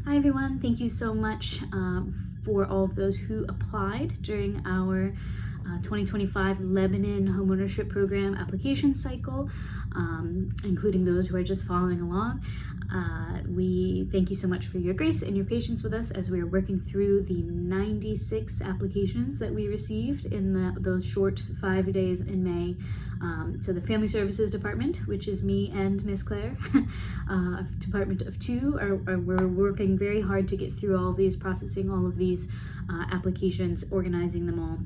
Hi everyone, thank you so much for all of those who applied during our 2025 Lebanon Homeownership Program application cycle, including those who are just following along. We thank you so much for your grace and your patience with us as we are working through the 96 applications that we received in those short 5 days in May. So the Family Services Department, which is me and Miss Claire, Department of Two, we're working very hard to get through all of these, processing all of these applications, organizing them all,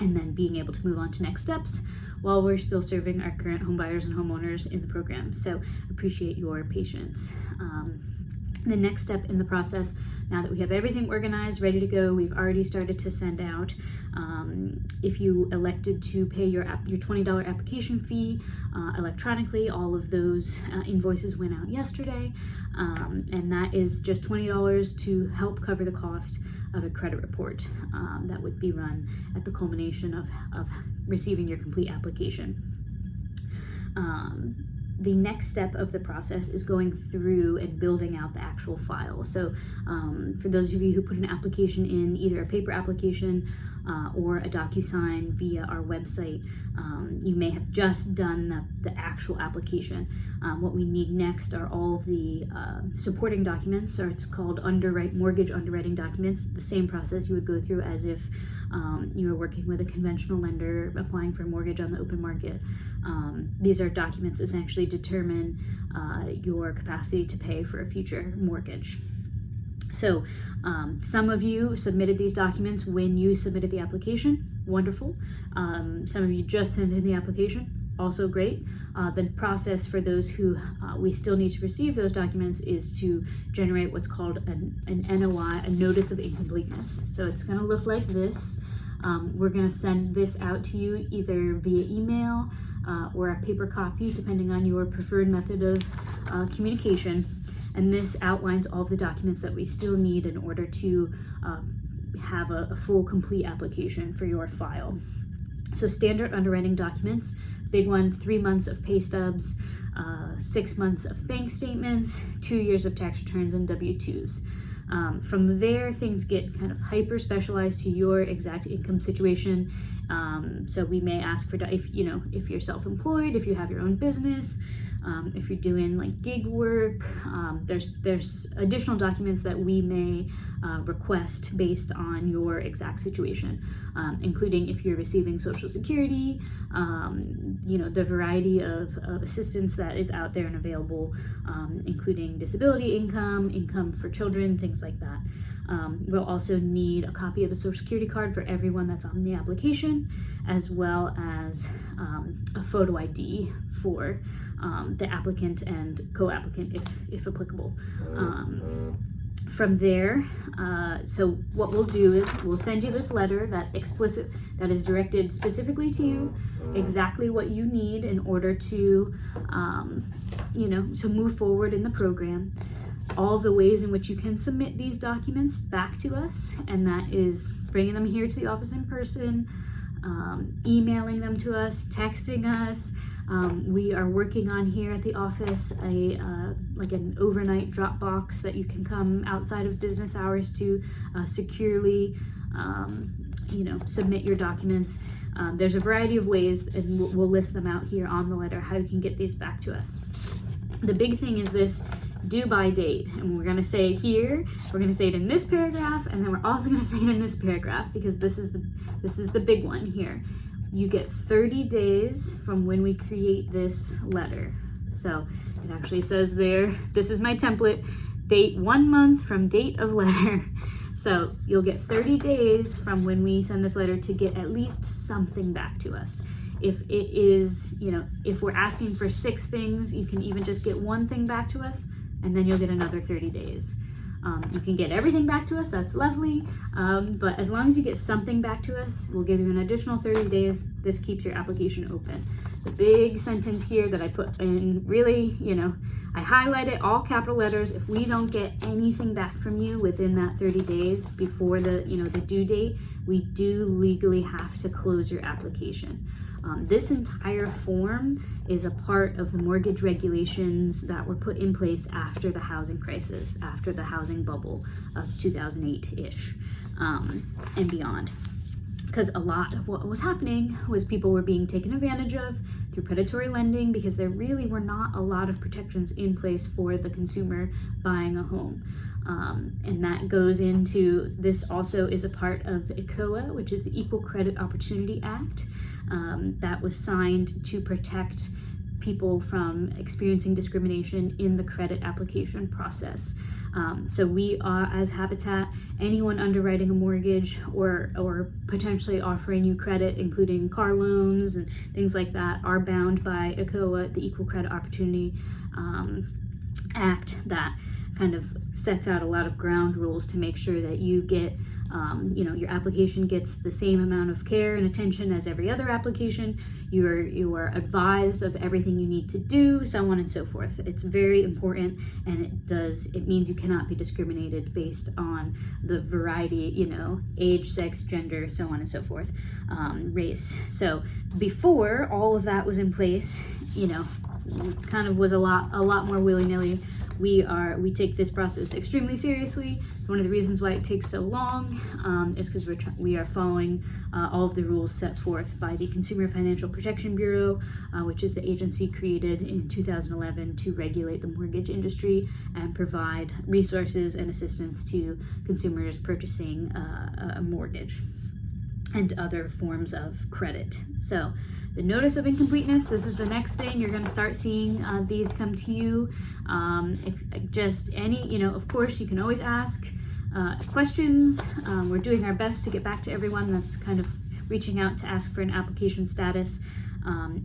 and then being able to move on to next steps while we're still serving our current home buyers and homeowners in the program. So appreciate your patience. The next step in the process, now that we have everything organized, ready to go, we've already started to send out, if you elected to pay your $20 application fee electronically, all of those invoices went out yesterday, and that is just $20 to help cover the cost of a credit report that would be run at the culmination of receiving your complete application. The next step of the process is going through and building out the actual file. So for those of you who put an application in, either a paper application or a DocuSign via our website, you may have just done the actual application. What we need next are all the supporting documents, or it's called mortgage underwriting documents, the same process you would go through as if you were working with a conventional lender applying for a mortgage on the open market. These are documents essentially determine your capacity to pay for a future mortgage. So some of you submitted these documents when you submitted the application. Wonderful. Some of you just sent in the application. Also great. The process for those who we still need to receive those documents is to generate what's called an NOI, a Notice of Incompleteness. So it's going to look like this. We're going to send this out to you either via email or a paper copy, depending on your preferred method of communication. And this outlines all of the documents that we still need in order to have a full, complete application for your file. So standard underwriting documents, big one, 3 months of pay stubs, 6 months of bank statements, 2 years of tax returns and W-2s. From there, things get kind of hyper specialized to your exact income situation. So we may ask for, if you're self-employed, if you have your own business, if you're doing like gig work, there's additional documents that we may request based on your exact situation, including if you're receiving Social Security, the variety of assistance that is out there and available, including disability income for children, things like that. We'll also need a copy of a Social Security card for everyone that's on the application, as well as a photo ID for the applicant and co-applicant if applicable. From there, so what we'll do is we'll send you this letter that is directed specifically to you, exactly what you need in order to to move forward in the program. All the ways in which you can submit these documents back to us, and that is bringing them here to the office in person, emailing them to us, texting us. We are working on here at the office like an overnight drop box that you can come outside of business hours to securely submit your documents. There's a variety of ways, and we'll list them out here on the letter, how you can get these back to us. The big thing is this due by date, and we're going to say it here, we're going to say it in this paragraph, and then we're also going to say it in this paragraph, because this is the big one here. You get 30 days from when we create this letter. So it actually says there, this is my template, date 1 month from date of letter. So you'll get 30 days from when we send this letter to get at least something back to us. If it is, if we're asking for 6 things, you can even just get 1 thing back to us, and then you'll get another 30 days. You can get everything back to us, that's lovely, but as long as you get something back to us, we'll give you an additional 30 days. This keeps your application open. The big sentence here that I put in, really, I highlight it, all capital letters. If we don't get anything back from you within that 30 days before the due date, we do legally have to close your application. This entire form is a part of the mortgage regulations that were put in place after the housing crisis, after the housing bubble of 2008-ish, and beyond. Because a lot of what was happening was people were being taken advantage of through predatory lending, because there really were not a lot of protections in place for the consumer buying a home. And that goes into, this also is a part of ECOA, which is the Equal Credit Opportunity Act, that was signed to protect people from experiencing discrimination in the credit application process. So we are, as Habitat, anyone underwriting a mortgage or potentially offering you credit, including car loans and things like that, are bound by ECOA, the Equal Credit Opportunity Act, that kind of sets out a lot of ground rules to make sure that you get, your application gets the same amount of care and attention as every other application. You are advised of everything you need to do, so on and so forth. It's very important, and it means you cannot be discriminated based on the variety, age, sex, gender, so on and so forth, race. So before all of that was in place, kind of was a lot more willy-nilly. We take this process extremely seriously. One of the reasons why it takes so long is because we are following all of the rules set forth by the Consumer Financial Protection Bureau, which is the agency created in 2011 to regulate the mortgage industry and provide resources and assistance to consumers purchasing a mortgage and other forms of credit. So the Notice of Incompleteness, this is the next thing. You're going to start seeing these come to you. If just any, of course, you can always ask questions. We're doing our best to get back to everyone that's kind of reaching out to ask for an application status.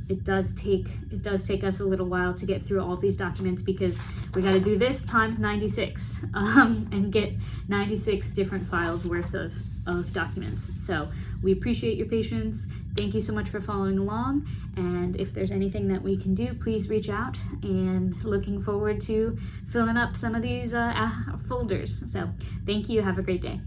It does take us a little while to get through all of these documents, because we got to do this times 96 and get 96 different files worth of documents. So we appreciate your patience. Thank you so much for following along. And if there's anything that we can do, please reach out, and looking forward to filling up some of these folders. So thank you. Have a great day.